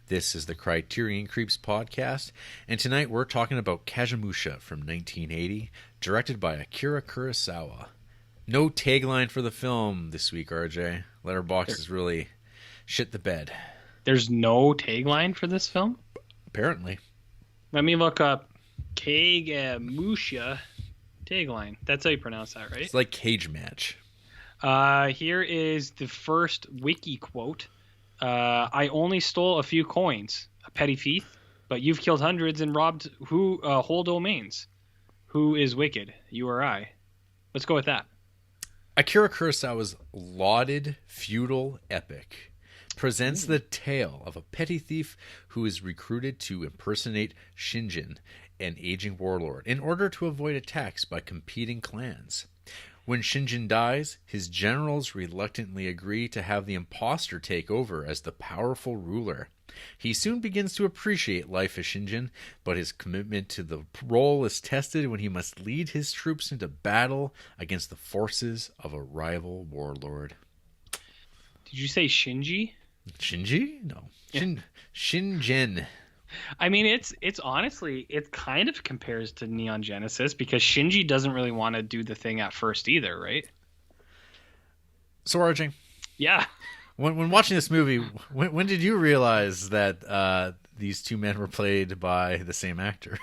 This is the Criterion Creeps podcast, and tonight we're talking about Kagemusha from 1980, directed by Akira Kurosawa. No tagline for the film this week, RJ. Letterboxd has really shit the bed. There's no tagline for this film? Apparently. Let me look up Kagemusha tagline. That's how you pronounce that, right? It's like Cage Match. Here is the first wiki quote. I only stole a few coins, a petty thief, but you've killed hundreds and robbed whole domains. Who is wicked, you or I? Let's go with that. Akira Kurosawa's lauded feudal epic presents the tale of a petty thief who is recruited to impersonate Shinjin, an aging warlord, in order to avoid attacks by competing clans. When Shinjin dies, his generals reluctantly agree to have the imposter take over as the powerful ruler. He soon begins to appreciate life as Shinjin, but his commitment to the role is tested when he must lead his troops into battle against the forces of a rival warlord. Did you say Shinji? Shinji? No. Yeah. Shinjin. I mean, it's honestly, it kind of compares to Neon Genesis because Shinji doesn't really want to do the thing at first either, right? So, RJ. Yeah. When watching this movie, when did you realize that these two men were played by the same actor?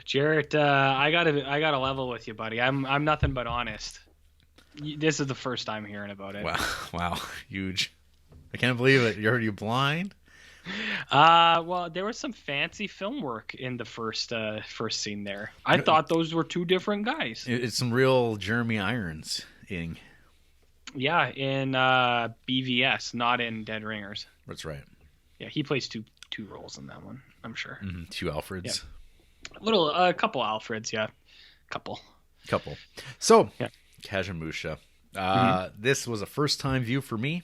Jarrett, I gotta level with you, buddy. I'm nothing but honest. This is the first time hearing about it. Wow, huge! I can't believe it. Are you blind? Well, there was some fancy film work in the first scene there. I thought those were two different guys. It's some real Jeremy Irons-ing. Yeah, in BVS, not in Dead Ringers. That's right. Yeah, he plays two roles in that one, I'm sure. Mm-hmm. Two Alfreds. Yeah. A couple Alfreds, yeah. Couple. So, yeah. Kagemusha. This was a first-time view for me.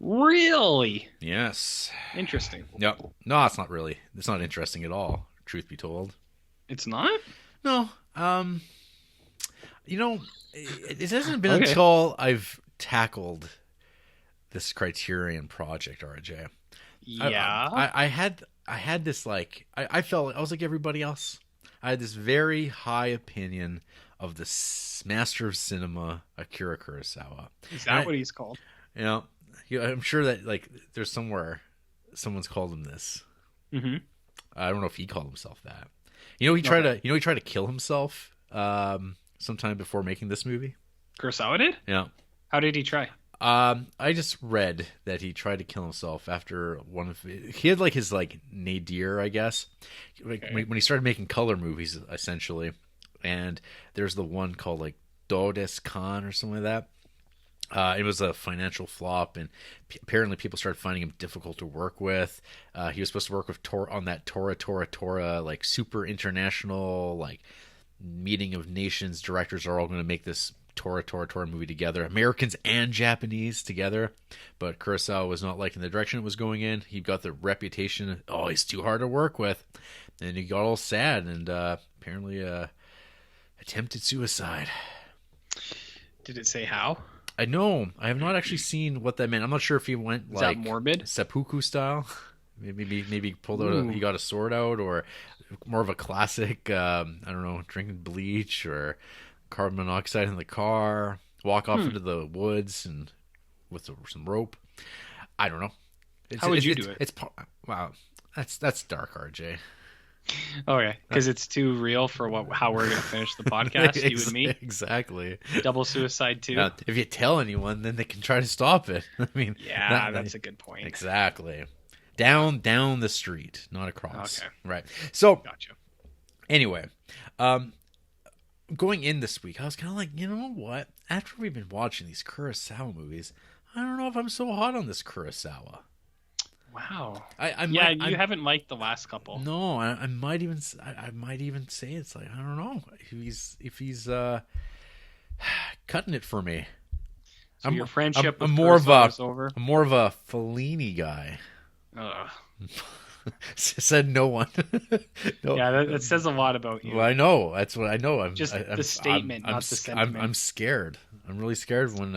Really? Yes. Interesting. No, it's not really. It's not interesting at all, truth be told. It's not? No. It hasn't been until I've tackled this Criterion project, RJ. Yeah. I had this, like, I felt I was like everybody else. I had this very high opinion of the master of cinema, Akira Kurosawa. Is that what he's called? You know, I'm sure that, like, there's somewhere someone's called him this. Mm-hmm. I don't know if he called himself that. He tried to kill himself sometime before making this movie. Kurosawa did? Yeah. How did he try? I just read that he tried to kill himself after he had, like, his, like, nadir, I guess, like, when he started making color movies, essentially. And there's the one called, like, Dodes Khan or something like that. It was a financial flop, and apparently people started finding him difficult to work with. He was supposed to work with on that Tora, like, super international, like, meeting of nations. Directors are all going to make this Tora movie together, Americans and Japanese together. But Kurosawa was not liking the direction it was going in. He got the reputation, he's too hard to work with, and he got all sad and apparently attempted suicide. Did it say how? I know. I have not actually seen what that meant. I'm not sure if he went Is like that morbid? seppuku style. Maybe he pulled out. He got a sword out, or more of a classic. I don't know, drinking bleach or carbon monoxide in the car. Walk off into the woods and with some rope. I don't know. How would you do it? Wow. That's dark, RJ. Okay, because it's too real for how we're going to finish the podcast, you and me. Exactly. Double suicide too. Now, if you tell anyone, then they can try to stop it. I mean, yeah, that's a good point. Exactly. Down the street, not across. Okay. Right. So, gotcha. Anyway, going in this week, I was kind of like, you know what? After we've been watching these Kurosawa movies, I don't know if I'm so hot on this Kurosawa. Wow. You haven't liked the last couple. No, I might even say it's like, I don't know if he's cutting it for me. So your friendship with Kurosawa is over? I'm more of a Fellini guy. Ugh. Said no one. No. Yeah, that says a lot about you. Well, I know. That's what I know. The statement, not the sentiment. I'm scared. I'm really scared when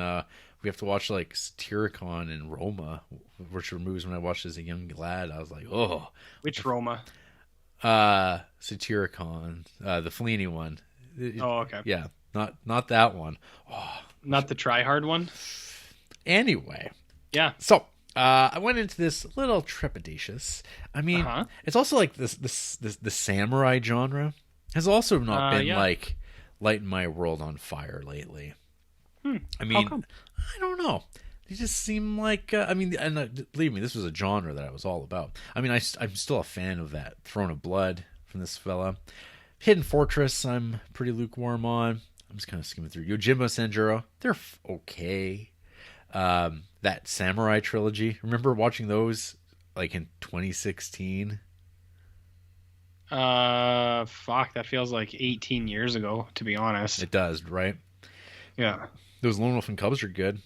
we have to watch like Satyricon and Roma, which were movies when I watched as a young lad. I was like, oh. Which Roma? Satyricon, the Fellini one. Oh, okay. Yeah, not that one. Oh, not the Try Hard one. Anyway, yeah. So I went into this a little trepidatious. I mean, it's also like this the samurai genre has also not been like lighting my world on fire lately. I mean, I don't know. They just seem like I mean, and believe me, this was a genre that I was all about. I mean, I'm still a fan of that Throne of Blood from this fella. Hidden Fortress, I'm pretty lukewarm on. I'm just kind of skimming through. Yojimbo Sanjuro, they're okay. That Samurai Trilogy, remember watching those like in 2016? Fuck, that feels like 18 years ago, to be honest. It does, right? Yeah. Those Lone Wolf and Cubs are good.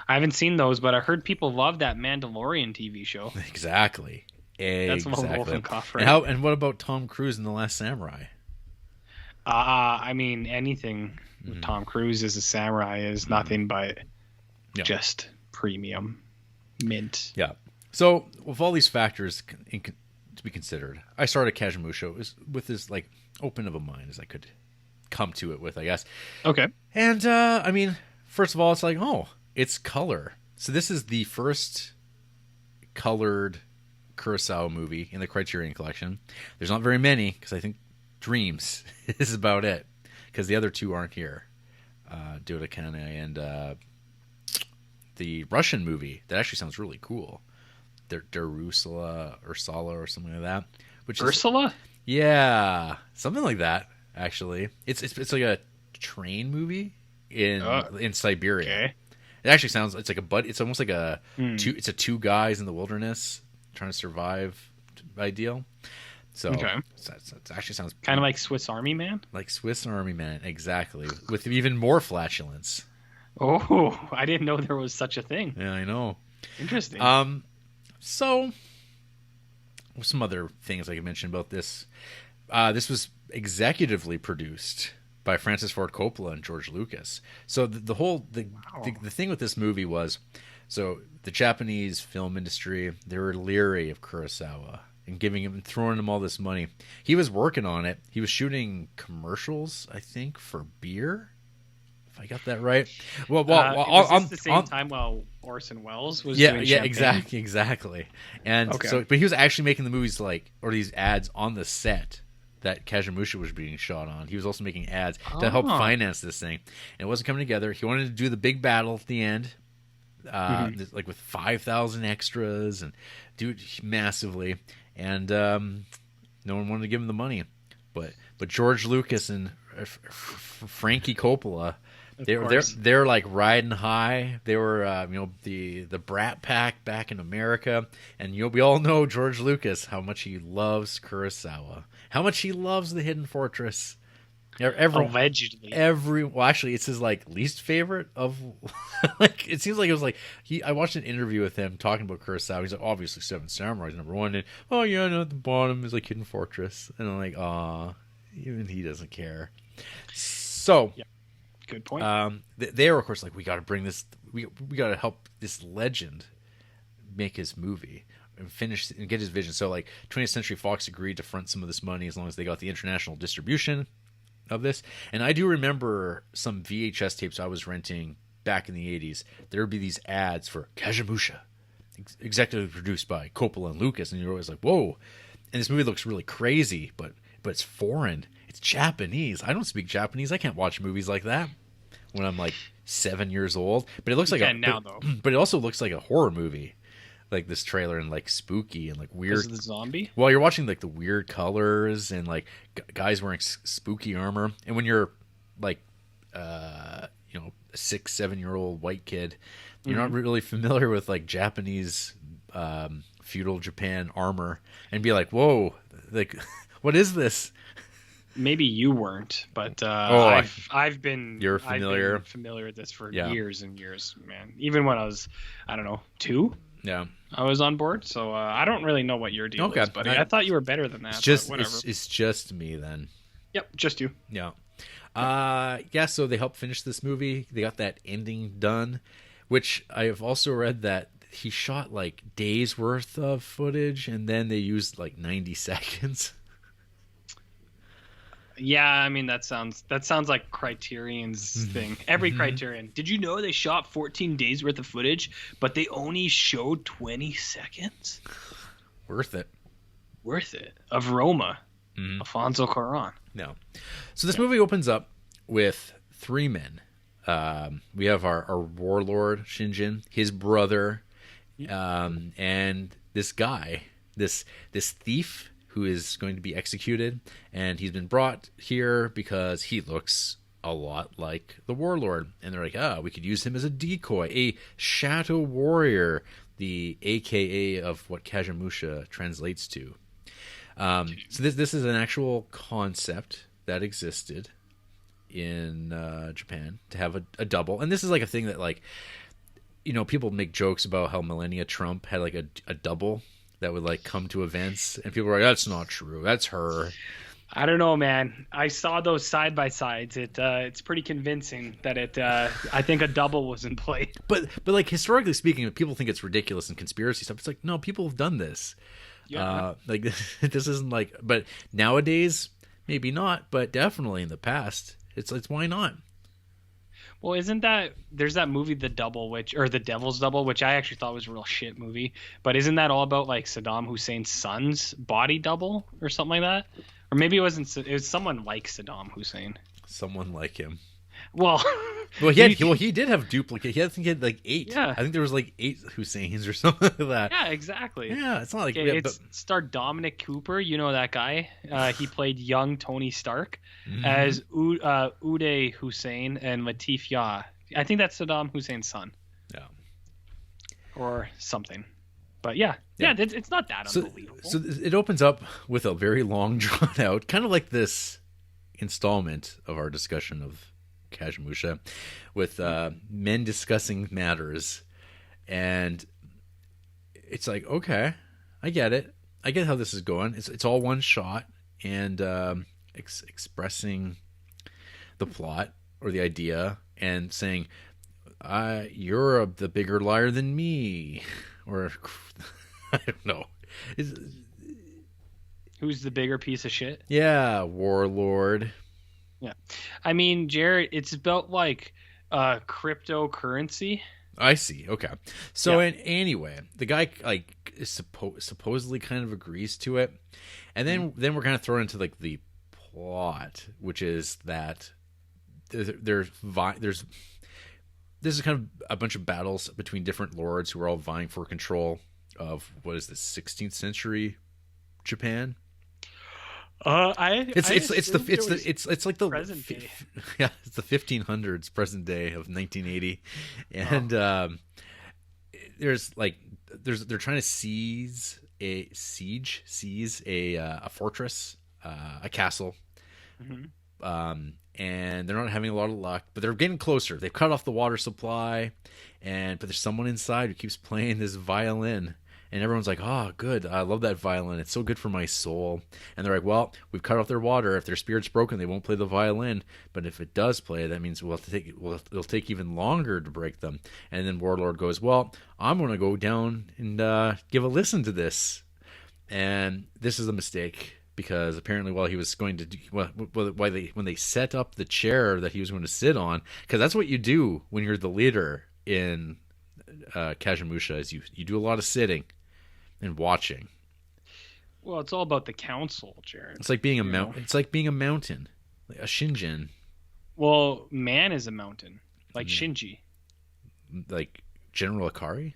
I haven't seen those, but I heard people love that Mandalorian TV show. Exactly. That's Lone Wolf and Cuff, right? And what about Tom Cruise in The Last Samurai? I mean, anything with Tom Cruise as a samurai is nothing but just premium mint. Yeah. So with all these factors to be considered, I started Kagemusha with as like open of a mind as I could come to it with, I guess. Okay. And I mean, first of all, it's like, oh, it's color. So this is the first colored Kurosawa movie in the Criterion Collection. There's not very many because I think Dreams is about it because the other two aren't here. Dodekane and the Russian movie that actually sounds really cool. Ursula or something like that. Which Ursula? Yeah, something like that. Actually, it's like a train movie in Siberia. Okay. It actually sounds it's almost like it's a two guys in the wilderness trying to survive ideal. So it actually sounds kind of like Swiss Army Man. Like Swiss Army Man, exactly, with even more flatulence. Oh, I didn't know there was such a thing. Yeah, I know. Interesting. So some other things I could mention about this. This was executively produced by Francis Ford Coppola and George Lucas. So the thing with this movie was, so the Japanese film industry, they were leery of Kurosawa and throwing him all this money. He was working on it. He was shooting commercials, I think, for beer. If I got that right. Well, was this the same time while Orson Welles was doing champagne? exactly. And but he was actually making the movies or these ads on the set that Kagemusha was being shot on. He was also making ads to help finance this thing. And it wasn't coming together. He wanted to do the big battle at the end, like with 5,000 extras and do it massively. And no one wanted to give him the money. But George Lucas and Frankie Coppola, they're like riding high. They were the Brat Pack back in America, and we all know George Lucas, how much he loves Kurosawa, how much he loves The Hidden Fortress. Allegedly, well, actually, it's his least favorite of it seems like it was I watched an interview with him talking about Kurosawa. He's like, obviously Seven Samurai is number one, and at the bottom is Hidden Fortress, and I'm like, even he doesn't care. So. Yeah. Good point. They are, of course, we got to bring this. We got to help this legend make his movie and finish and get his vision. So, 20th Century Fox agreed to front some of this money as long as they got the international distribution of this. And I do remember some VHS tapes I was renting back in the 80s. There would be these ads for Kagemusha, executively produced by Coppola and Lucas, and you're always like, whoa! And this movie looks really crazy, but it's foreign. It's Japanese. I don't speak Japanese. I can't watch movies like that when I'm 7 years old. But it looks but it also looks like a horror movie, like this trailer, and spooky and weird. Is the zombie? Well, you're watching the weird colors and guys wearing spooky armor. And when you're a 6-7 year old white kid, you're not really familiar with Japanese feudal Japan armor, and be like, whoa, what is this? Maybe you weren't, but I've been. You're familiar. I've been familiar with this for years and years, man. Even when I was, 2. Yeah, I was on board. So I don't really know what your deal is, buddy. I thought you were better than that. It's just me then. Yep, just you. Yeah. So they helped finish this movie. They got that ending done, Which I have also read that he shot like days worth of footage, and then they used like 90 seconds. Yeah, I mean that sounds like Criterion's thing. Every Criterion. Did you know they shot 14 days worth of footage, but they only showed 20 seconds? Worth it. Of Roma, Alfonso Cuarón. No. So this movie opens up with three men. We have our warlord Shinjin, his brother, and this guy, this thief who is going to be executed, and he's been brought here because he looks a lot like the warlord, and they're like, we could use him as a decoy, a shadow warrior, the AKA of what Kagemusha translates to. So this is an actual concept that existed in Japan, to have a double, and this is like a thing that, like, you know, people make jokes about how Melania Trump had like a double that would like come to events, and people were like, that's not true, that's her. I don't know, man. I saw those side by sides. It's pretty convincing that I think a double was in play. But like, historically speaking, people think it's ridiculous and conspiracy stuff. It's like, no, people have done this. Yeah. Like this isn't like, but nowadays maybe not, but definitely in the past, it's why not? Well, there's that movie The Double, or The Devil's Double, which I actually thought was a real shit movie. But isn't that all about like Saddam Hussein's son's body double or something like that? Or maybe it was someone like Saddam Hussein. Someone like him. Well, he did have duplicate. I think he had like 8. Yeah. I think there was like 8 Husseins or something like that. Yeah, exactly. Yeah, it's not like it starred Dominic Cooper. You know that guy. He played young Tony Stark as Uday Hussein and Latif Yah. I think that's Saddam Hussein's son. Yeah. Or something. But yeah, it's not that unbelievable. So it opens up with a very long, drawn out, kind of like this installment of our discussion of Kagemusha, with men discussing matters, and it's like, okay, I get it. I get how this is going. It's all one shot, and expressing the plot or the idea, and saying, you're the bigger liar than me, or I don't know. Who's the bigger piece of shit? Yeah, warlord. Yeah. I mean, Jarrett, it's about like cryptocurrency. I see. Okay. So anyway, the guy like is supposedly kind of agrees to it. And then we're kind of thrown into like the plot, which is that there's this is kind of a bunch of battles between different lords who are all vying for control of what is this 16th century Japan. It's like the present day. Yeah, it's the 1500s present day of 1980, and they're trying to seize a fortress, a castle, and they're not having a lot of luck, but they're getting closer. They've cut off the water supply, but there's someone inside who keeps playing this violin. And everyone's like, oh, good. I love that violin. It's so good for my soul. And they're like, well, we've cut off their water. If their spirit's broken, they won't play the violin. But if it does play, that means it'll take even longer to break them. And then Warlord goes, well, I'm going to go down and give a listen to this. And this is a mistake, because apparently while he was going to do, when they set up the chair that he was going to sit on, because that's what you do when you're the leader in Kagemusha, is you do a lot of sitting and watching. Well, it's all about the council, Jared. It's like being a mountain. It's like being a mountain, like a Shinjin. Well, man is a mountain, like Shinji. Like General Akari?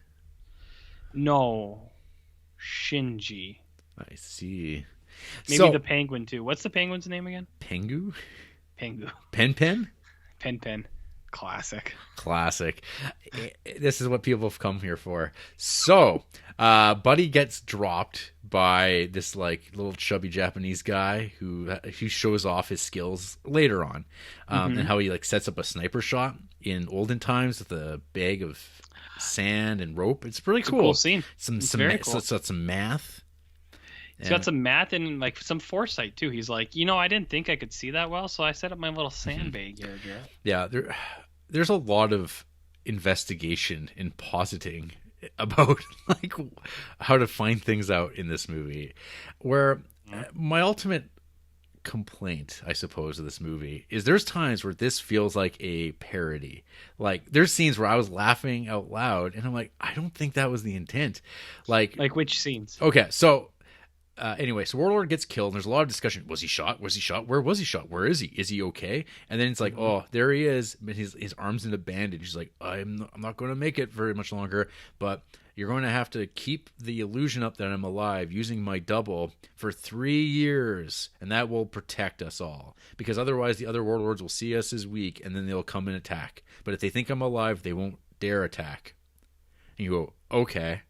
No, Shinji. I see. Maybe the penguin too. What's the penguin's name again? Pengu. Pen. Pen. Classic. This is what people have come here for. So, Buddy gets dropped by this like little chubby Japanese guy who shows off his skills later on, and how he like sets up a sniper shot in olden times with a bag of sand and rope. It's pretty cool. A cool scene. Some math. He's got some math and like some foresight too. He's like, I didn't think I could see that well, so I set up my little sandbag here, Jared. Yeah, there's a lot of investigation and positing about like how to find things out in this movie, where my ultimate complaint, I suppose, of this movie is there's times where this feels like a parody. Like there's scenes where I was laughing out loud and I'm like, I don't think that was the intent. Like which scenes? Okay, so anyway, so Warlord gets killed and there's a lot of discussion. Was he shot? Was he shot? Where was he shot? Where is he? Is he okay? And then it's like, oh, there he is. His arm's in a bandage. He's like, I'm not going to make it very much longer, but you're going to have to keep the illusion up that I'm alive using my double for 3 years, and that will protect us all. Because otherwise the other warlords will see us as weak, and then they'll come and attack. But if they think I'm alive, they won't dare attack. And you go, okay.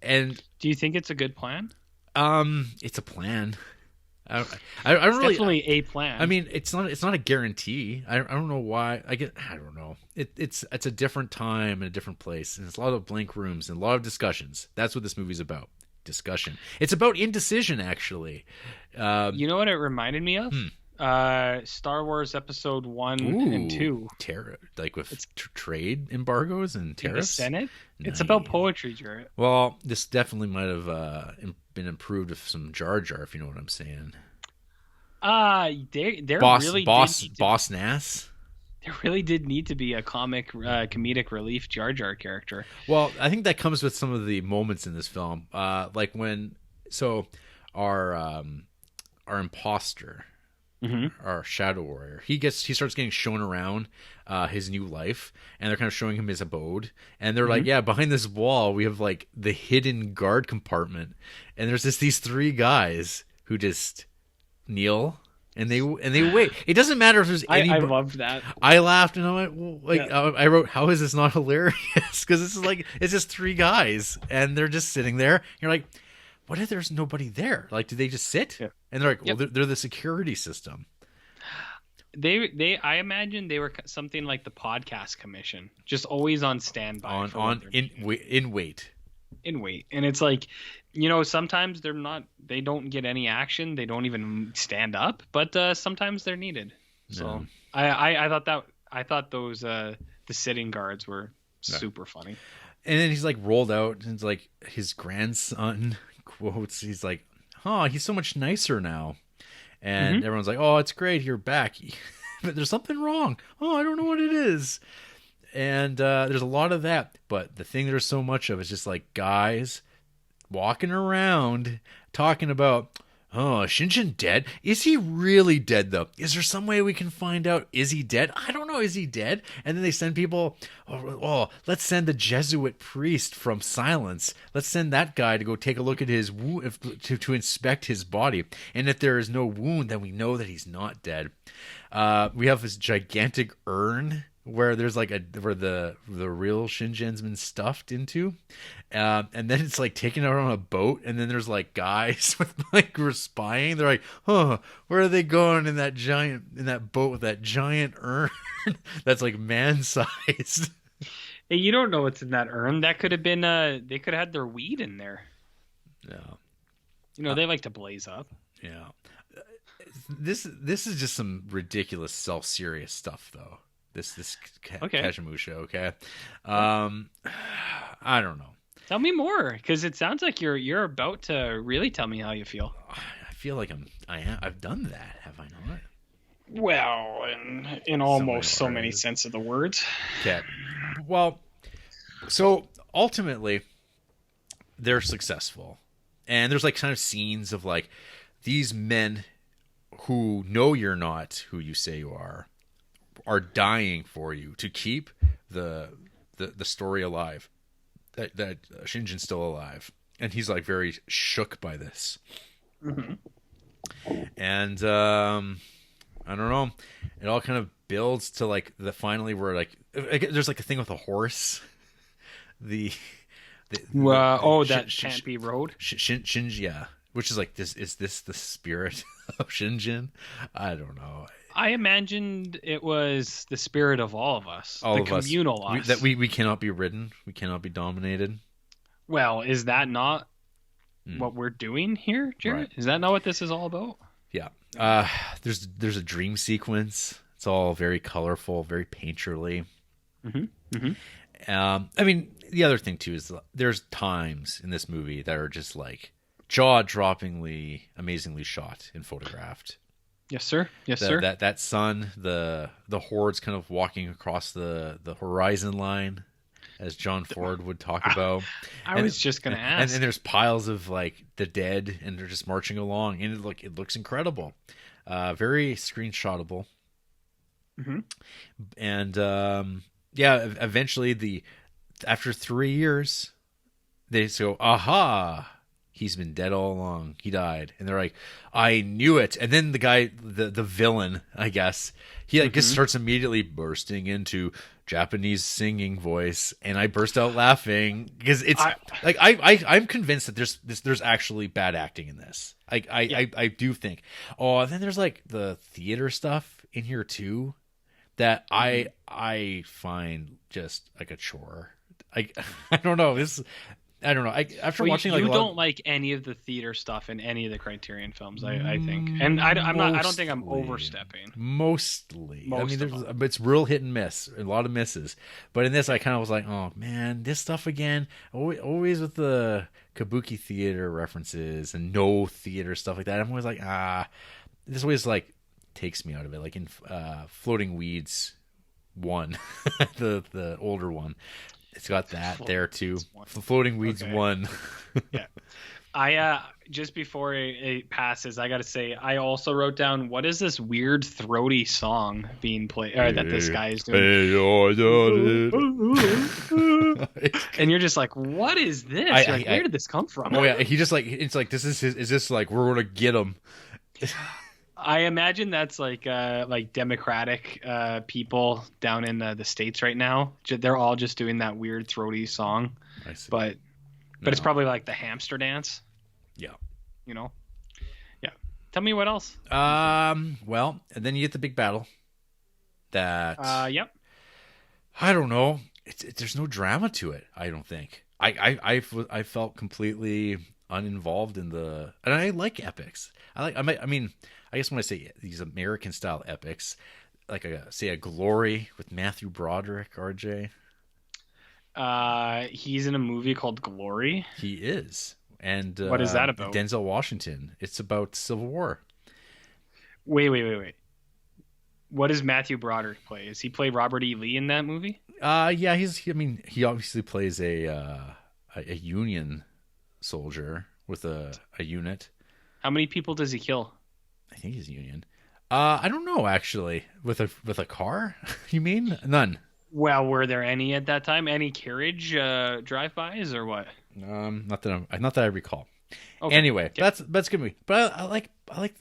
And do you think it's a good plan? It's a plan. I It's really, definitely a plan. I mean, it's not a guarantee. I don't know why. I don't know. It's a different time and a different place, and it's a lot of blank rooms and a lot of discussions. That's what this movie's about. Discussion. It's about indecision, actually. You know what it reminded me of? Star Wars Episode 1 and 2. Like with trade embargoes and tariffs. The Senate. Nice. It's about poetry, Jarrett. Well, this definitely might have been improved with some Jar Jar, if you know what I'm saying. There Boss Nass. There really did need to be a comedic relief Jar Jar character. Well, I think that comes with some of the moments in this film, like when our imposter, our Shadow Warrior, he starts getting shown around his new life, and they're kind of showing him his abode, and they're like, yeah, behind this wall we have like the hidden guard compartment, and there's these 3 guys who just kneel. And they wait. It doesn't matter if there's any. I loved that. I laughed and I went, well, I wrote, how is this not hilarious? Because this is like, it's just 3 guys and they're just sitting there. You're like, what if there's nobody there? Like, do they just sit? Yeah. And they're like, well, they're the security system. I imagine they were something like the podcast commission, just always on standby. In wait. And it's like, sometimes they don't get any action. They don't even stand up, but sometimes they're needed. So I thought those the sitting guards were super funny. And then he's like rolled out, and it's like his grandson quotes. He's like, "Oh, he's so much nicer now," and everyone's like, "Oh, it's great, you're back," but there's something wrong. Oh, I don't know what it is. And there's a lot of that, but the thing there's so much of is just like guys walking around talking about, oh, Shinjin dead? Is he really dead, though? Is there some way we can find out, is he dead? I don't know, is he dead? And then they send people, let's send the Jesuit priest from Silence. Let's send that guy to go take a look at his wound, to inspect his body. And if there is no wound, then we know that he's not dead. We have this gigantic urn where there's like where the real Shinjin's been stuffed into, and then it's like taken out on a boat, and then there's like guys with like we're spying. They're like, where are they going in that boat with that giant urn that's like man sized? Hey, you don't know what's in that urn. That could have been they could have had their weed in there. Yeah, they like to blaze up. Yeah, this is just some ridiculous self-serious stuff though. This Kagemusha, okay? I don't know. Tell me more, because it sounds like you're about to really tell me how you feel. I feel like I've done that, have I not? Well, in almost so many sense of the words. Okay. Well, so ultimately, they're successful, and there's like kind of scenes of like these men who know you're not who you say you are dying for you to keep the story alive, that Shinjin's still alive, and he's like very shook by this. And I don't know, it all kind of builds to like the finally where like there's like a thing with a horse, that can't be rode. Yeah, which is like this. Is this the spirit of Shinjin? I don't know. I imagined it was the spirit of all of us, the communal us. That we cannot be ridden, we cannot be dominated. Well, is that not what we're doing here, Jarrett? Right. Is that not what this is all about? Yeah. There's a dream sequence. It's all very colorful, very painterly. I mean, the other thing too is there's times in this movie that are just like jaw-droppingly, amazingly shot and photographed. Yes, sir. Yes, sir. That sun, the hordes kind of walking across the horizon line, as John Ford would talk about. I was just gonna ask. And there's piles of like the dead, and they're just marching along, and it looks incredible, very screenshotable. And eventually after 3 years, they go, aha, he's been dead all along. He died. And they're like, I knew it. And then the guy, the villain, I guess, he like just starts immediately bursting into Japanese singing voice, and I burst out laughing because it's I'm convinced that there's actually bad acting in this. I do think. Oh, and then there's like the theater stuff in here too that I find just like a chore. I don't know. I don't know. After watching, like, you don't like any of the theater stuff in any of the Criterion films, I think, and I don't think I'm overstepping. Mostly, I mean, it's real hit and miss, a lot of misses. But in this, I kind of was like, oh man, this stuff again. Always with the kabuki theater references and no theater stuff like that. I'm always like, this always like takes me out of it. Like in Floating Weeds 1, the older one. It's got that there too. Floating Weeds 1. Yeah. I just before it passes, I got to say, I also wrote down, what is this weird throaty song being played that this guy is doing? And you're just like, what is this? Where did this come from? Oh yeah, he just like, it's like, is this like we're gonna get him? I imagine that's like Democratic people down in the States right now. They're all just doing that weird throaty song. I see. But it's probably like the hamster dance. Yeah. You know? Yeah. Tell me what else. Well, and then you get the big battle. Yep. I don't know. There's no drama to it, I don't think. I felt completely uninvolved in the, and I like epics. I mean, I guess when I say these American style epics, like a Glory with Matthew Broderick, RJ. He's in a movie called Glory. He is. And what is that about? Denzel Washington. It's about Civil War. Wait. What does Matthew Broderick play? Does he play Robert E. Lee in that movie? Yeah, he obviously plays a Union soldier with a unit. How many people does he kill? I think he's Union. I don't know actually. With a car? You mean? None. Well, were there any at that time? Any carriage drive-bys or what? Not that I recall. Okay. Anyway, okay. That's good movie. But I like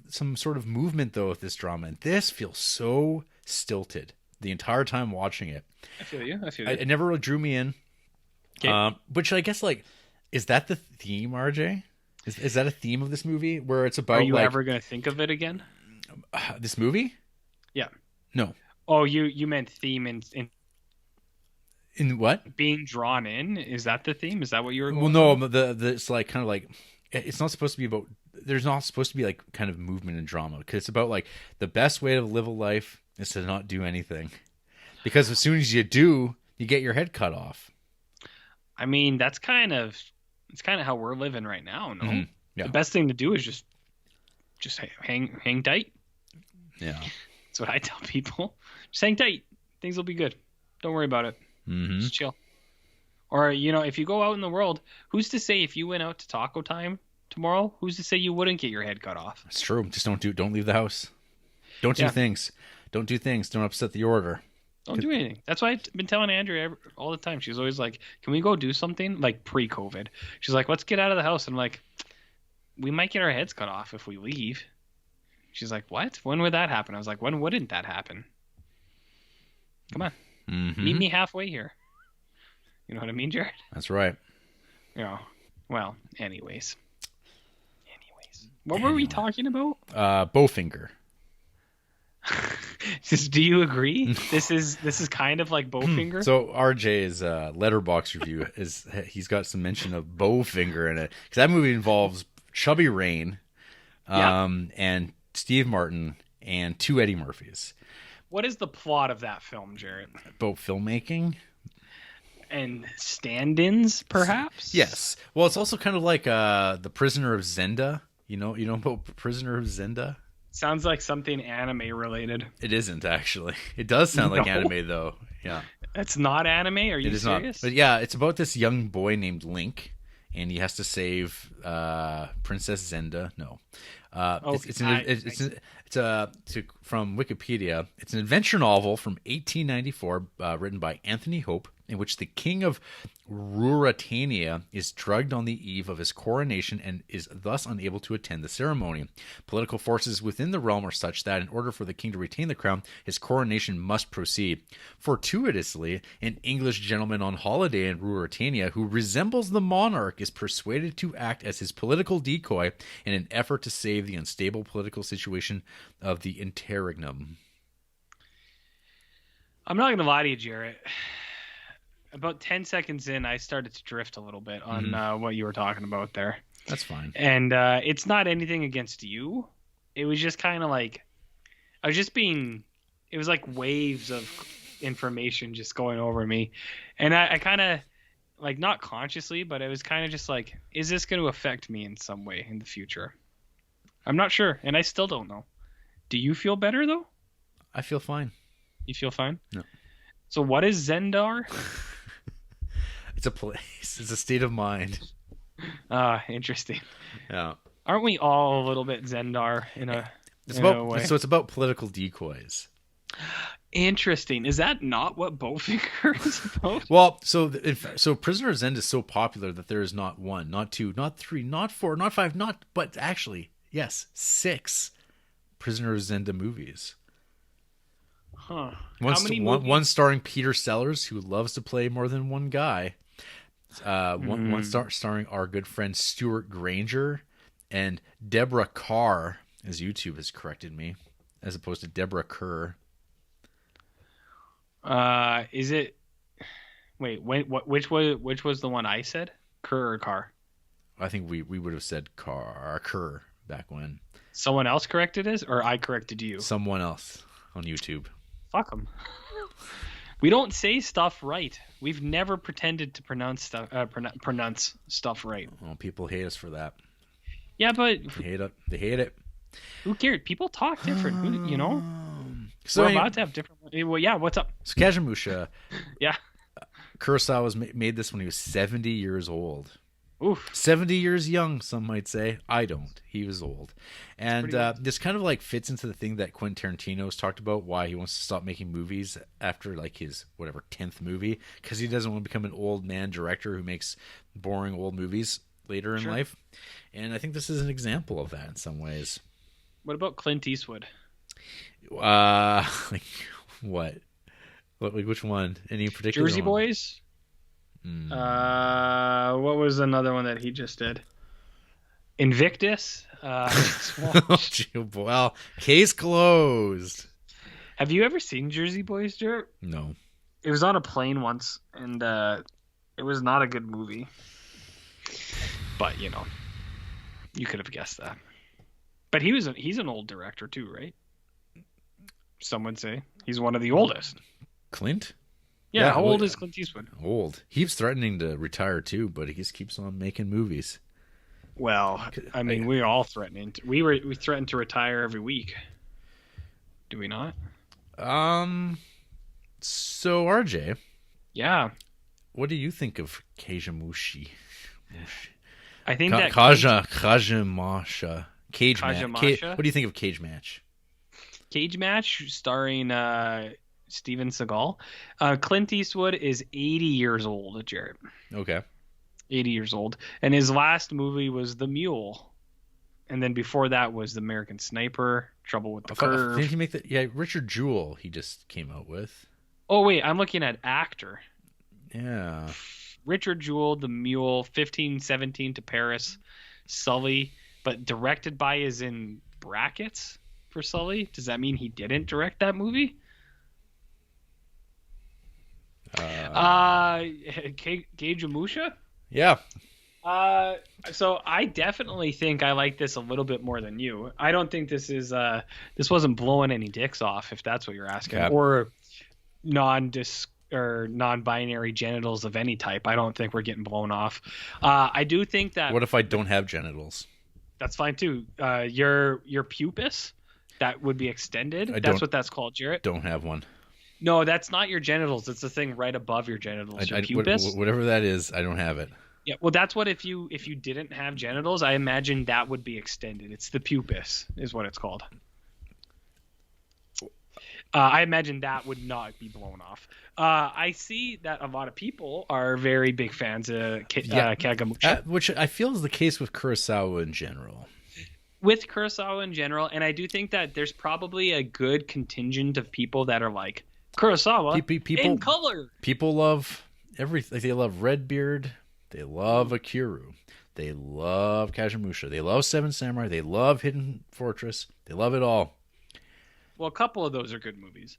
some sort of movement though with this drama, and this feels so stilted the entire time watching it. I feel you. It never really drew me in. Okay. Which I guess like, is that the theme, RJ? Is that a theme of this movie where it's about? Are you ever gonna think of it again? This movie? Yeah. No. Oh, you meant theme in what? Being drawn in? Is that the theme? Is that what you were going Well, no, it's like kind of like, it's not supposed to be about, there's not supposed to be like kind of movement and drama, because it's about like the best way to live a life is to not do anything, because as soon as you do, you get your head cut off. I mean, it's kind of how we're living right now, no? Mm-hmm. Yeah. The best thing to do is just hang tight. Yeah. That's what I tell people. Just hang tight. Things will be good. Don't worry about it. Mm-hmm. Just chill. Or, if you go out in the world, who's to say if you went out to taco time tomorrow, who's to say you wouldn't get your head cut off? It's true. Just don't leave the house. Don't do things. Don't do things. Don't upset the order. Don't do anything. That's why I've been telling Andrea all the time. She's always like, can we go do something? Like pre-COVID. She's like, let's get out of the house. I'm like, we might get our heads cut off if we leave. She's like, what? When would that happen? I was like, when wouldn't that happen? Come on. Mm-hmm. Meet me halfway here. You know what I mean, Jarrett? That's right. Yeah. Well, anyways. What were we talking about? Bowfinger. Do you agree? This is kind of like Bowfinger. So RJ's letterbox review he's got some mention of Bowfinger in it, because that movie involves Chubby Rain, and Steve Martin and 2 Eddie Murphys. What is the plot of that film, Jarrett? About filmmaking. And stand-ins, perhaps? Yes. Well, it's also kind of like The Prisoner of Zenda. You know about Prisoner of Zenda? Sounds like something anime related. It isn't, actually. It does sound like anime, though. Yeah. It's not anime? Are you serious? Not. But yeah, it's about this young boy named Link, and he has to save Princess Zenda. No. From Wikipedia. It's an adventure novel from 1894, written by Anthony Hope, in which the king of Ruritania is drugged on the eve of his coronation and is thus unable to attend the ceremony. Political forces within the realm are such that in order for the king to retain the crown, his coronation must proceed. Fortuitously, an English gentleman on holiday in Ruritania who resembles the monarch is persuaded to act as his political decoy in an effort to save the unstable political situation of the interregnum. I'm not going to lie to you, Jarrett. About 10 seconds in, I started to drift a little bit on what you were talking about there. That's fine. And it's not anything against you. It was just kind of like, it was like waves of information just going over me. And I kind of, like, not consciously, but it was kind of just like, is this going to affect me in some way in the future? I'm not sure, and I still don't know. Do you feel better, though? I feel fine. You feel fine? No. So what is Zendar? It's a place. It's a state of mind. Interesting. Yeah. Aren't we all a little bit Zendar in a way? So it's about political decoys. Interesting. Is that not what Bowfinger is about? Well, so Prisoner of Zenda is so popular that there is not one, not two, not three, not four, not five, but actually, yes, 6 Prisoner of Zenda movies. Huh. One starring Peter Sellers, who loves to play more than one guy. One starring our good friend Stuart Granger and Deborah Carr, as YouTube has corrected me, as opposed to Deborah Kerr. Is it? Wait, which was the one I said? Kerr or Carr? I think we would have said Kerr back when. Someone else corrected us, or I corrected you? Someone else on YouTube. Fuck them. We don't say stuff right. We've never pretended to pronounce stuff right. Well, people hate us for that. Yeah, but they hate it. Who cares? People talk different. So we're about to have different. Well, yeah. What's up? So Kagemusha. Yeah. Kurosawa made this when he was 70 years old. Oof. 70 years young, some might say. I don't. He was old. And this kind of like fits into the thing that Quentin Tarantino's talked about, why he wants to stop making movies after like his, 10th movie, because he doesn't want to become an old man director who makes boring old movies later in life. And I think this is an example of that in some ways. What about Clint Eastwood? Like what? Which one? Any particular Jersey one? Boys? What was another one that he just did? Invictus. Well, case closed. Have you ever seen Jersey Boys, Jarrett? No. It was on a plane once, and it was not a good movie. But you could have guessed that. But he's an old director too, right? Some would say he's one of the oldest. Clint? Yeah, how old is Clint Eastwood? Old. He's threatening to retire too, but he just keeps on making movies. Well, I mean, we're all threatening. We threaten to retire every week. Do we not? So RJ. Yeah. What do you think of Kagemusha? I think that Kagemusha. Cage Match. What do you think of Cage Match? Cage Match, starring Steven Seagal. Clint Eastwood is 80 years old, Jarrett. Okay. 80 years old. And his last movie was The Mule. And then before that was The American Sniper, Trouble with the Curve. Didn't he make that? Yeah, Richard Jewell he just came out with. Oh, wait, I'm looking at actor. Yeah. Richard Jewell, The Mule, 1517 to Paris, Sully, but directed by is in brackets for Sully. Does that mean he didn't direct that movie? Kagemusha? Yeah. So I definitely think I like this a little bit more than you. I don't think this wasn't blowing any dicks off, if that's what you're asking, Yeah. or non-binary genitals of any type. I don't think we're getting blown off. I do think that What if I don't have genitals? that's fine too. Your pubis, that would be extended. That's what that's called, Jarrett. Don't have one. No, that's not your genitals. It's the thing right above your genitals. Your pubis. Whatever that is, I don't have it. Yeah, well, that's what if you didn't have genitals, I imagine that would be extended. It's the pubis, is what it's called. I imagine that would not be blown off. I see that a lot of people are very big fans of Kagemusha. Which I feel is the case with Kurosawa in general. With Kurosawa in general, and I do think that there's probably a good contingent of people that are like, Kurosawa in color. People love everything. They love Redbeard. They love Akira. They love Kagemusha. They love Seven Samurai. They love Hidden Fortress. They love it all. Well, a couple of those are good movies.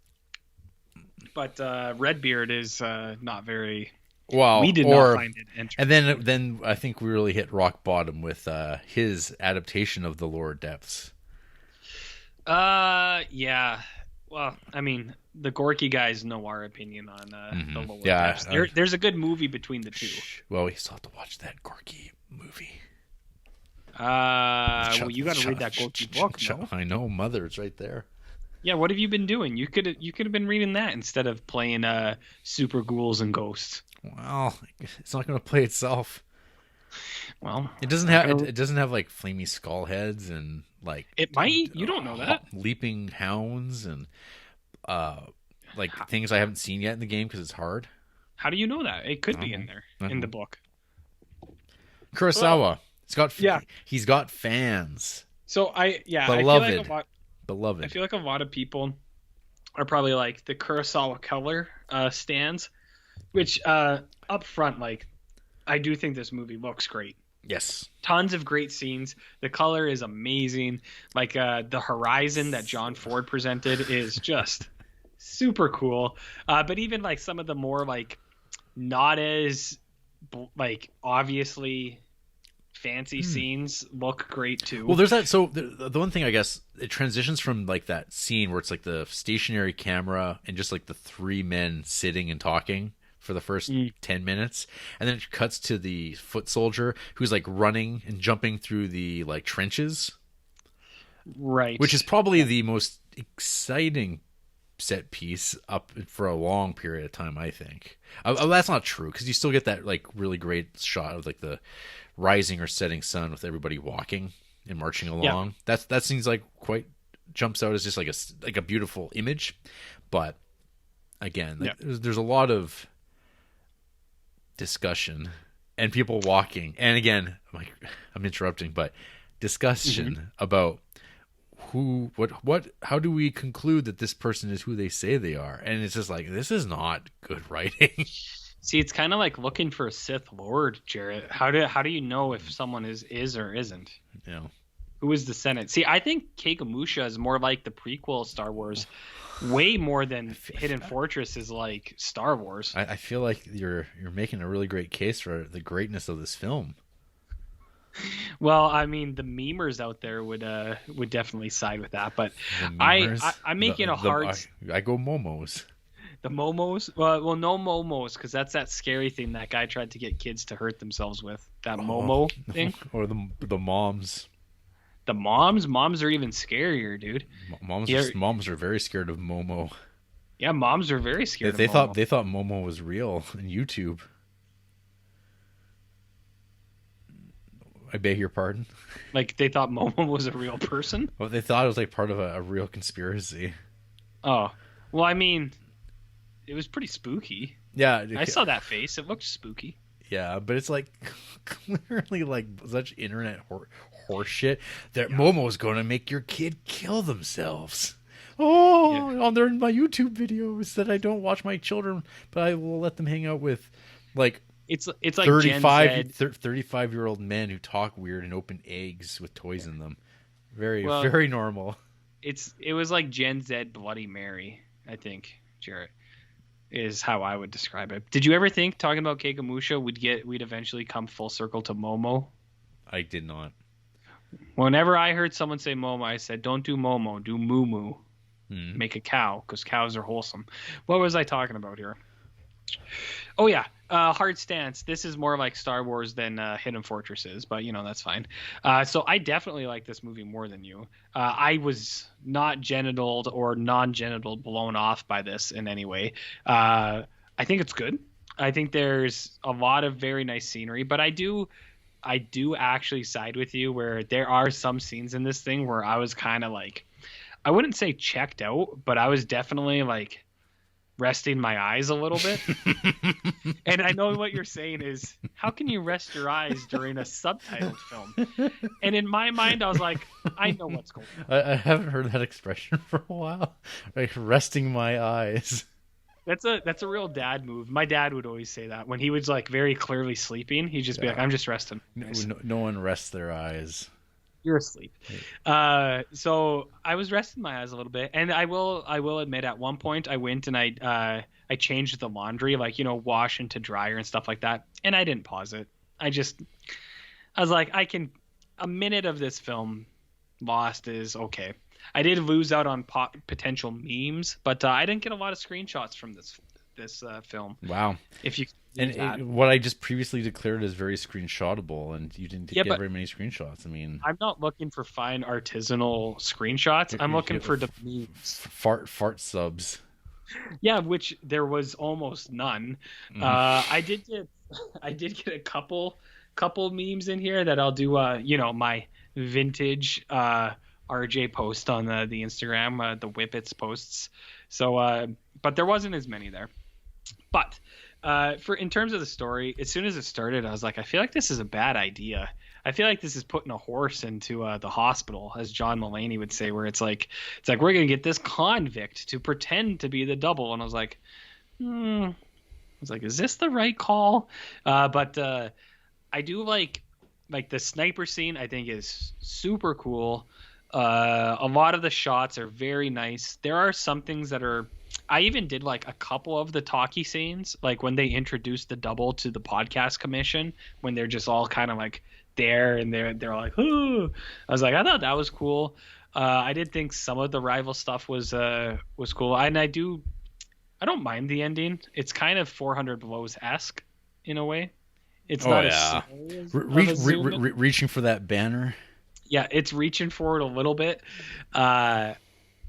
But Redbeard is not very... Well, we did not find it interesting. And then I think we really hit rock bottom with his adaptation of The Lower Depths. Yeah. Well, I mean, the Gorky guys know our opinion on The Lower Depths. There's a good movie between the two. Well, we still have to watch that Gorky movie. Well, you got to read that Gorky book, no? I know, Mother, it's right there. Yeah, what have you been doing? You could have been reading that instead of playing Super Ghouls and Ghosts. Well, it's not going to play itself. Well, it doesn't have like flamey skull heads and like it might. You don't know that. Leaping hounds and like things I haven't seen yet in the game because it's hard. How do you know that? It could be in there in the book. Kurosawa. He's got fans. So beloved. I feel like a lot of people are probably like the Kurosawa color stands, which up front, like, I do think this movie looks great. Yes. Tons of great scenes. The color is amazing. Like the horizon that John Ford presented is just super cool. But even like some of the more like not as like obviously fancy scenes look great too. Well, there's that. So the one thing, I guess, it transitions from like that scene where it's like the stationary camera and just like the three men sitting and talking for the first 10 minutes, and then it cuts to the foot soldier who's like running and jumping through the like trenches, right? Which is probably the most exciting set piece up for a long period of time, I think. That's not true, because you still get that like really great shot of like the rising or setting sun with everybody walking and marching along. That seems like quite jumps out as just like a beautiful image. But again, there's a lot of discussion and people walking, and again, I'm interrupting, but discussion about how do we conclude that this person is who they say they are? And it's just like, this is not good writing. See, it's kind of like looking for a Sith Lord, Jarrett. How do you know if someone is or isn't? Yeah. Who is the Senate? See, I think Kagemusha is more like the prequel Star Wars, way more than Hidden Fortress is like Star Wars. I feel like you're making a really great case for the greatness of this film. Well, I mean, the memers out there would definitely side with that, but I'm making a hard. I go Momos. The Momos? Well, no Momos, because that's that scary thing that guy tried to get kids to hurt themselves with. That Momo thing. Or the moms. The moms? Moms are even scarier, dude. Moms are very scared of Momo. Yeah, moms are very scared they of thought Momo. They thought Momo was real on YouTube. I beg your pardon? Like, they thought Momo was a real person? Well, they thought it was like part of a real conspiracy. Oh. Well, I mean, it was pretty spooky. Yeah. I saw that face. It looked spooky. Yeah, but it's like clearly like such internet horse shit that Momo's going to make your kid kill themselves. On my YouTube videos that I don't watch my children, but I will let them hang out with like it's like 35-year-old men who talk weird and open eggs with toys in them. Very normal. It was like Gen Z Bloody Mary, I think, Jarrett. is how I would describe it. Did you ever think talking about Kagemusha we'd eventually come full circle to Momo? I did not. Whenever I heard someone say Momo, I said, don't do Momo, do Moo Moo. Make a cow, because cows are wholesome. What was I talking about here? Oh, yeah. Hard stance. This is more like Star Wars than Hidden Fortresses, but, that's fine. So I definitely like this movie more than you. I was not genital or non-genital blown off by this in any way. I think it's good. I think there's a lot of very nice scenery, but I do actually side with you where there are some scenes in this thing where I was kind of like, I wouldn't say checked out, but I was definitely like resting my eyes a little bit. And I know what you're saying is, how can you rest your eyes during a subtitled film? And in my mind, I was like, I know what's going on. I haven't heard that expression for a while. Like resting my eyes. That's a real dad move. My dad would always say that when he was like very clearly sleeping. He'd just be like, "I'm just resting." No one rests their eyes. You're asleep. So I was resting my eyes a little bit, and I will admit at one point I went and I changed the laundry, like wash into dryer and stuff like that, and I didn't pause it. I was like, a minute of this film lost is okay. I did lose out on potential memes, but I didn't get a lot of screenshots from this film. Wow. If you what I just previously declared is very screenshotable, and you didn't get very many screenshots. I mean, I'm not looking for fine artisanal screenshots. I'm looking for the memes. Fart subs. Yeah, which there was almost none. Mm-hmm. I did get a couple memes in here that I'll do. My vintage RJ post on the Instagram, the Whippets posts. So, but there wasn't as many there. But in terms of the story, as soon as it started, I was like, I feel like this is a bad idea. I feel like this is putting a horse into the hospital, as John Mulaney would say, where it's like we're gonna get this convict to pretend to be the double, and I was like, is this the right call? But I do like the sniper scene. I think is super cool. A lot of the shots are very nice. There are some things that are. I even did like a couple of the talkie scenes, like when they introduced the double to the podcast commission, when they're just all kind of like there and they're like, ooh. I was like, I thought that was cool. I did think some of the rival stuff was cool, and I don't mind the ending. It's kind of 400 Blows-esque in a way. It's not as reaching for that banner. Yeah, it's reaching for it a little bit.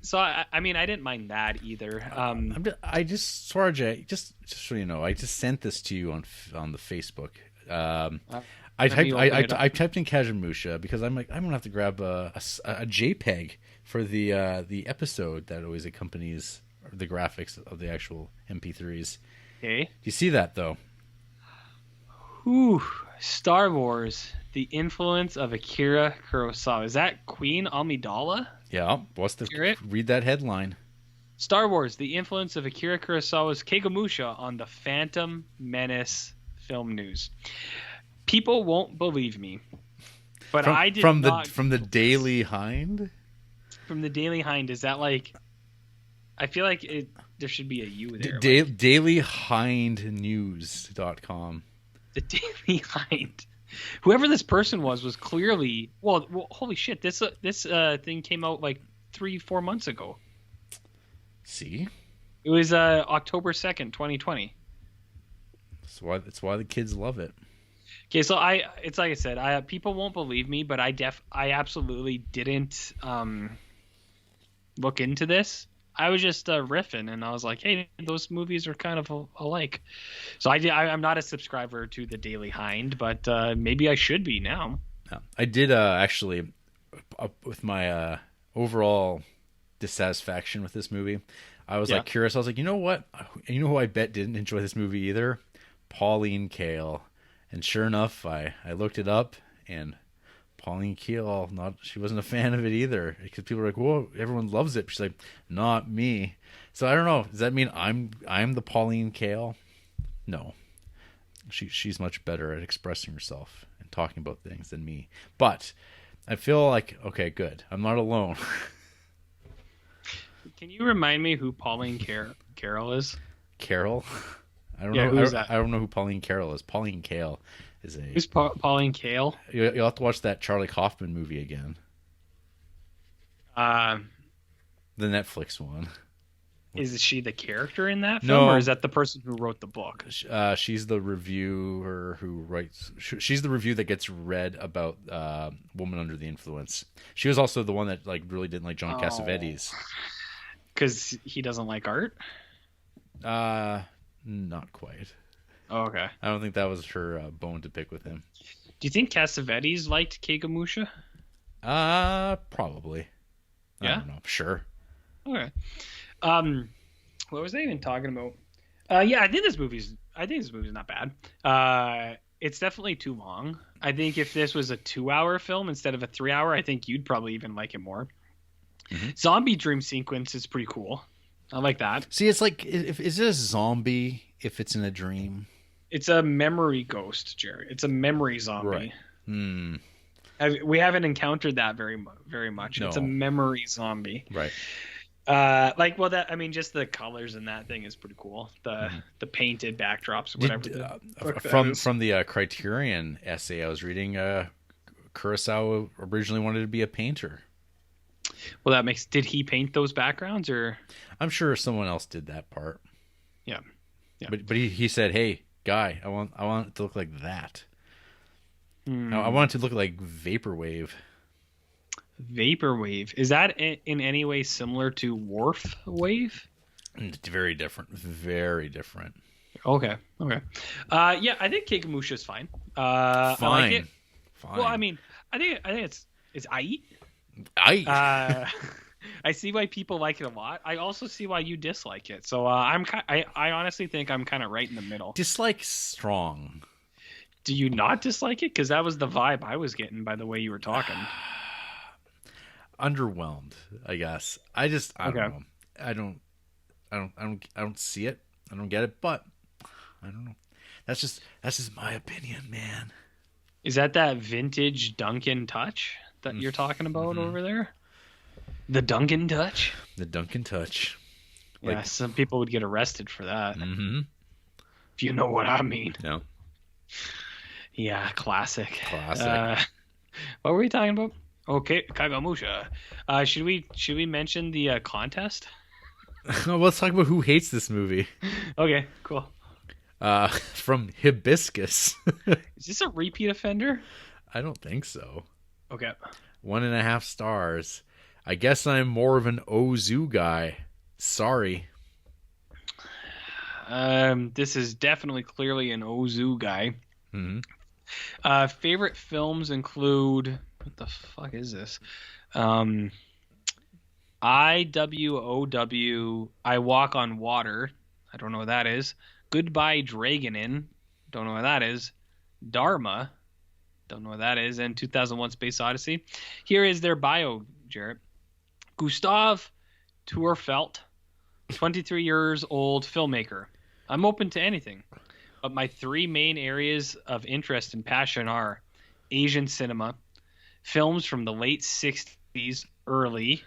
So I mean, I didn't mind that either. I just so you know, I just sent this to you on the Facebook. I typed in Kagemusha because I'm like, I'm gonna have to grab a JPEG for the episode that always accompanies the graphics of the actual MP3s. Okay. Do you see that though? Ooh, Star Wars: The Influence of Akira Kurosawa. Is that Queen Amidala? Yeah. Read that headline. Star Wars: The Influence of Akira Kurosawa's Kagemusha on the Phantom Menace film news. People won't believe me, but I did from the Daily Hind. From the Daily Hind, is that like? I feel like there should be a U there. DailyHindNews.com. The Daily Hind. Whoever this person was clearly well. Holy shit! This thing came out like 3-4 months ago. See, it was October 2nd, 2020. That's why the kids love it. Okay, so it's like I said, people won't believe me, but I absolutely didn't look into this. I was just riffing, and I was like, hey, those movies are kind of alike. So I'm not a subscriber to the Daily Hind, but maybe I should be now. Yeah. I did actually, with my overall dissatisfaction with this movie, I was like curious. I was like, you know what? You know who I bet didn't enjoy this movie either? Pauline Kael. And sure enough, I looked it up, and Pauline Kael, she wasn't a fan of it either, because people were like, "Whoa, everyone loves it." She's like, "Not me." So I don't know. Does that mean I'm the Pauline Kael? No, she's much better at expressing herself and talking about things than me. But I feel like, okay, good. I'm not alone. Can you remind me who Pauline Kael is? Carol. I don't Yeah, know. who's that? I don't know who Pauline Carroll is. Pauline Kael is a. Who's Pauline Kael? You'll have to watch that Charlie Kaufman movie again. The Netflix one. Is she the character in that No. film, or is that the person who wrote the book? She's the reviewer who writes. She's the review that gets read about Woman Under the Influence. She was also the one that like really didn't like John Cassavetes. Because he doesn't like art? Not quite. Oh, okay. I don't think that was her bone to pick with him. Do you think Cassavetes liked Kagemusha? Probably. Yeah? I don't know. Sure. Okay. What was I even talking about? Yeah, I think this movie's not bad. It's definitely too long. I think if this was a 2-hour film instead of a 3-hour, I think you'd probably even like it more. Mm-hmm. Zombie dream sequence is pretty cool. I like that. See, it's like, is it a zombie if it's in a dream? It's a memory ghost, Jerry. It's a memory zombie. Right. We haven't encountered that very much. No. It's a memory zombie. Right. Just the colors in that thing is pretty cool. The painted backdrops, whatever. From the Criterion essay I was reading, Kurosawa originally wanted to be a painter. Well, did he paint those backgrounds, or? I'm sure someone else did that part. Yeah. But he said, "Hey, guy, I want it to look like that. I want it to look like Vaporwave." Vaporwave, is that in any way similar to Wharf Wave? It's very different. Very different. Okay. Yeah, I think Kagemusha is fine. I like it. Fine. Well, I mean, I think it's aight. I see why people like it a lot. I also see why you dislike it. So I honestly think I'm kind of right in the middle. Dislike strong. Do you not dislike it? Because that was the vibe I was getting by the way you were talking. Underwhelmed, I guess. I don't know. I don't see it. I don't get it, but I don't know. That's just my opinion, man. Is that vintage Duncan touch that you're talking about over there? The Duncan touch? The Duncan touch. Yeah, some people would get arrested for that. Mm-hmm. If you know what I mean. No. Yeah, classic. Classic. What were we talking about? Okay, Kagemusha. Should we mention the contest? Well, let's talk about who hates this movie. Okay, cool. From Hibiscus. Is this a repeat offender? I don't think so. Okay. 1.5 stars. I guess I'm more of an Ozu guy. Sorry. This is definitely clearly an Ozu guy. Mm-hmm. Favorite films include, what the fuck is this? IWOW, I Walk on Water. I don't know what that is. Goodbye Dragonin. Don't know what that is. Dharma. Don't know what that is. And 2001 Space Odyssey. Here is their bio, Jarrett. Gustav Tuerfelt, 23 years old filmmaker. I'm open to anything, but my 3 main areas of interest and passion are Asian cinema, films from the late 60s, early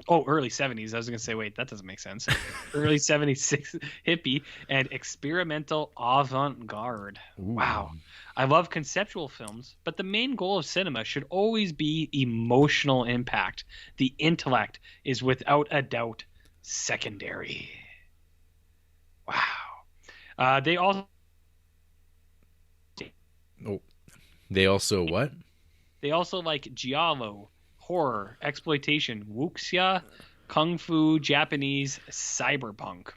70s. I was going to say, wait, that doesn't make sense. Early 76 hippie and experimental avant-garde. Ooh. Wow. I love conceptual films, but the main goal of cinema should always be emotional impact. The intellect is without a doubt secondary. Wow. They also what? They also like giallo, horror, exploitation, wuxia, kung fu, Japanese, cyberpunk.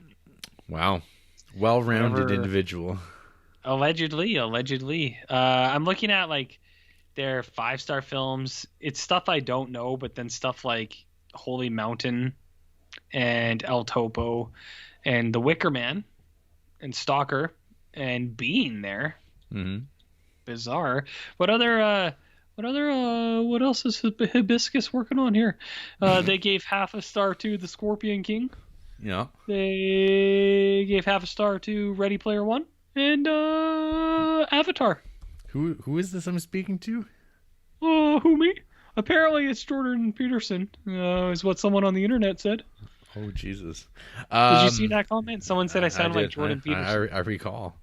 Wow. Well-rounded individual. Allegedly. I'm looking at like their 5-star films. It's stuff I don't know, but then stuff like Holy Mountain and El Topo and The Wicker Man and Stalker and Being there. Mm-hmm. Bizarre. What else is Hibiscus working on here? They gave half a star to The Scorpion King. Yeah. They gave half a star to Ready Player One and Avatar. Who is this I'm speaking to? Who, me? Apparently it's Jordan Peterson, is what someone on the internet said. Oh, Jesus. Did you see that comment? Someone said I sound like Jordan Peterson. I recall.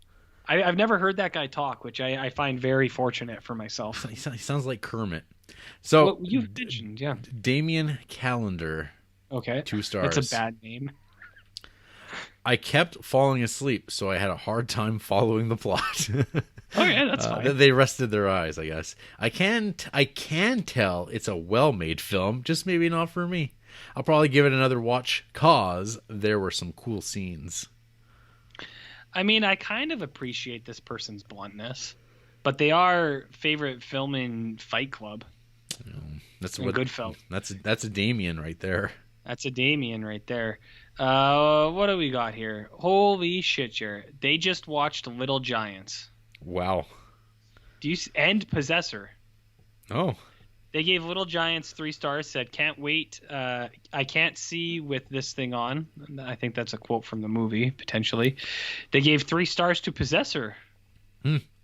I've never heard that guy talk, which I find very fortunate for myself. He sounds like Kermit. So well, you've mentioned, yeah. Damien Calendar. Okay. 2 stars. That's a bad name. I kept falling asleep, so I had a hard time following the plot. Oh yeah, that's fine. They rested their eyes, I guess. I can tell it's a well-made film, just maybe not for me. I'll probably give it another watch, cause there were some cool scenes. I mean, I kind of appreciate this person's bluntness, but they are favorite film in Fight Club. That's what Goodfellas. That's a Damien right there. That's a Damien right there. What do we got here? Holy shit, Jarrett. They just watched Little Giants. Wow. And Possessor. Oh. They gave Little Giants 3 stars, said, can't wait. I can't see with this thing on. I think that's a quote from the movie, potentially. They gave 3 stars to Possessor.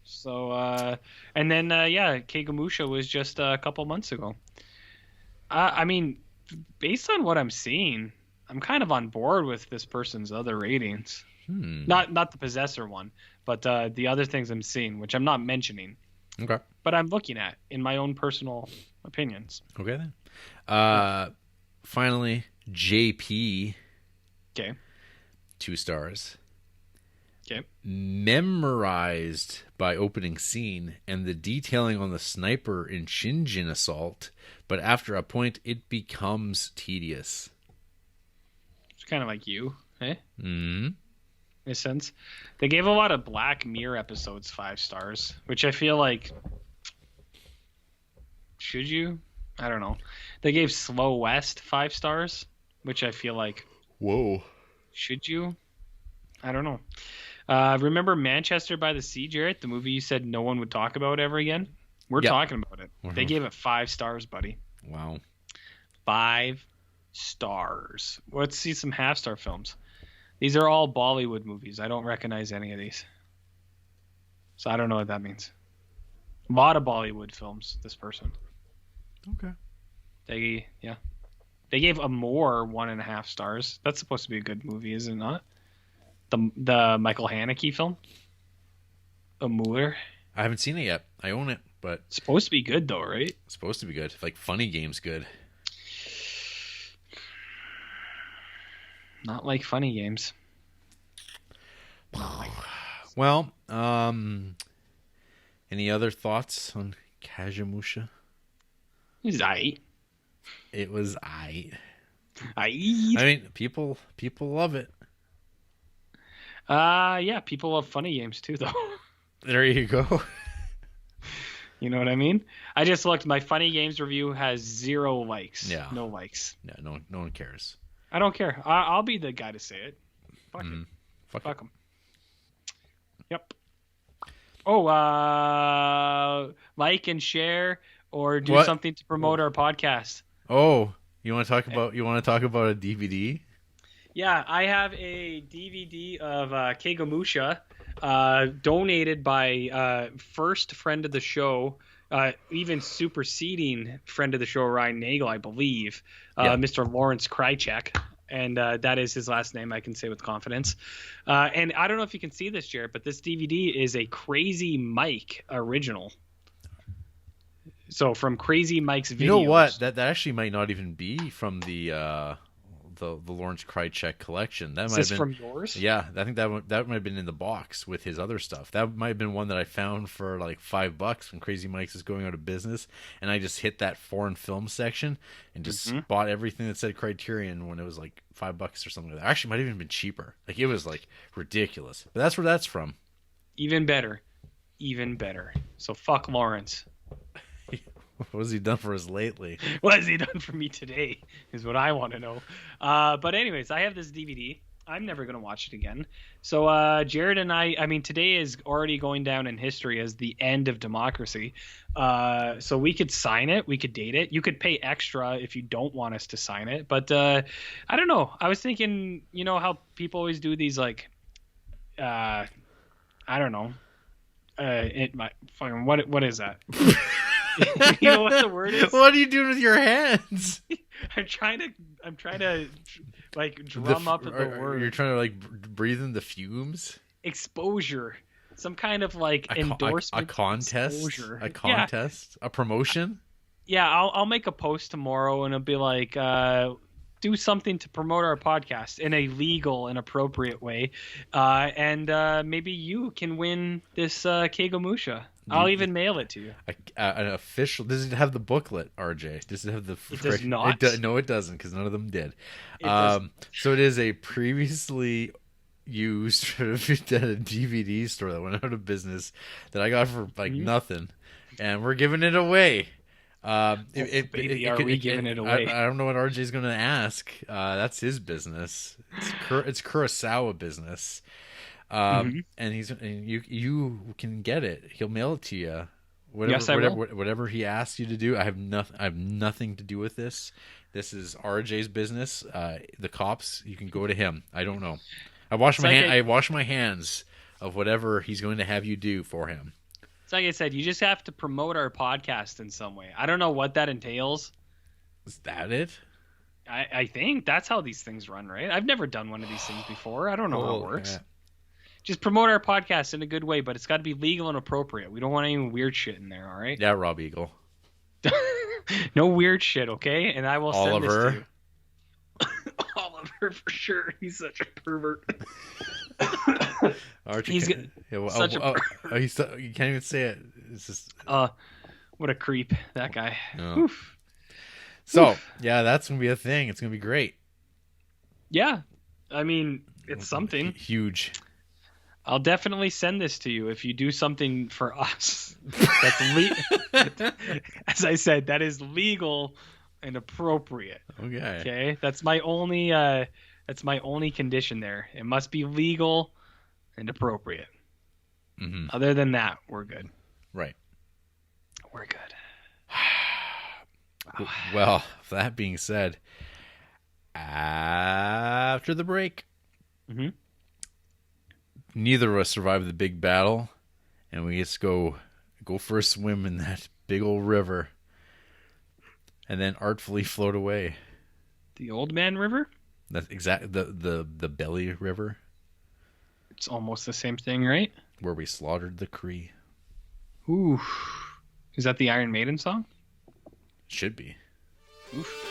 So, and then, Kagemusha was just a couple months ago. I mean, based on what I'm seeing, I'm kind of on board with this person's other ratings. Not the Possessor one, but the other things I'm seeing, which I'm not mentioning. Okay. But I'm looking at in my own personal opinions. Okay then. Finally, JP. Okay. 2 stars. Okay. Memorized by opening scene and the detailing on the sniper in Shinjin assault, but after a point it becomes tedious. It's kind of like you, eh? Mm-hmm. In a sense. They gave a lot of Black Mirror episodes 5 stars, which I feel like... Should you? I don't know. They gave Slow West 5 stars, which I feel like... Whoa. Should you? I don't know. Remember Manchester by the Sea, Jarrett? The movie you said no one would talk about ever again? We're talking about it. Uh-huh. They gave it 5 stars, buddy. Wow. 5 stars. Let's see some half-star films. These are all Bollywood movies. I don't recognize any of these. So I don't know what that means. A lot of Bollywood films, this person. Okay. They gave Amore 1.5 stars. That's supposed to be a good movie, is it not? The Michael Haneke film? Amore? I haven't seen it yet. I own it, but... It's supposed to be good, though, right? It's supposed to be good. Like, Funny Game's good. Not like Funny Games. Well, any other thoughts on Kagemusha? It's aight. It was aight. Aight. I mean, people love it. Yeah, people love Funny Games too, though. There you go. You know what I mean? I just looked. My Funny Games review has 0 likes. Yeah. No likes. Yeah, no one cares. I don't care. I'll be the guy to say it. Fuck it. Fuck him. Yep. Oh, like and share or do something to promote our podcast. Oh, you want to talk about a DVD? Yeah, I have a DVD of Kagemusha, donated by first friend of the show, even superseding friend of the show Ryan Nagel, I believe, Mr. Lawrence Krychek. And that is his last name, I can say with confidence. And I don't know if you can see this, Jarrett, but this DVD is a Crazy Mike original. So from Crazy Mike's videos. You know what? That actually might not even be from the Lawrence Krychek collection. That is might this have been from yours? Yeah, I think that might have been in the box with his other stuff. That might have been one that I found for like $5 when Crazy Mike's is going out of business, and I just hit that foreign film section and just bought everything that said Criterion when it was like $5 or something like that. Actually, it might have even been cheaper. Like it was like ridiculous. But that's where that's from. Even better. So fuck Lawrence. What has he done for us lately? What has he done for me today is what I want to know. But anyways, I have this DVD. I'm never going to watch it again. So Jarrett and I mean, today is already going down in history as the end of democracy. So we could sign it. We could date it. You could pay extra if you don't want us to sign it. But I don't know. I was thinking, you know how people always do these like, I don't know. What is that? You know what the word is? What are you doing with your hands? I'm trying to Like drum up the word. You're trying to like breathe in the fumes. Exposure. Some kind of like endorsement. A contest. Exposure. A contest. Yeah. A promotion. Yeah, I'll make a post tomorrow and it'll be like, do something to promote our podcast in a legal and appropriate way, and maybe you can win this Kagemusha. I'll even mail it to you. An official. Does it have the booklet, RJ? Does it have the? It does not. No, it doesn't, because none of them did. So it is a previously used at a DVD store that went out of business that I got for like nothing, and we're giving it away. Are we giving it away? I don't know what RJ's going to ask. That's his business. It's Kurosawa business. And you can get it. He'll mail it to you. Whatever he asks you to do. I have nothing to do with this. This is RJ's business. The cops, you can go to him. I don't know. I wash my hands of whatever he's going to have you do for him. It's like I said, you just have to promote our podcast in some way. I don't know what that entails. Is that it? I think that's how these things run, right? I've never done one of these things before. I don't know how it works. Yeah. Just promote our podcast in a good way, but it's got to be legal and appropriate. We don't want any weird shit in there, all right? Yeah, Rob Eagle. No weird shit, okay? And I will send this to you. Oliver, for sure. He's such a pervert. Archie, you can't even say it. It's just what a creep, that guy. Oh. So yeah, that's gonna be a thing. It's gonna be great. Yeah, I mean, it's something huge. I'll definitely send this to you if you do something for us. As I said, that is legal and appropriate. Okay. That's my only condition there. It must be legal and appropriate. Mm-hmm. Other than that, we're good. Right. We're good. Well, that being said, after the break, neither of us survived the big battle, and we just go for a swim in that big old river, and then artfully float away. The Old Man River? That's exactly the Belly River. It's almost the same thing, right? Where we slaughtered the Cree. Ooh. Is that the Iron Maiden song? Should be. Oof.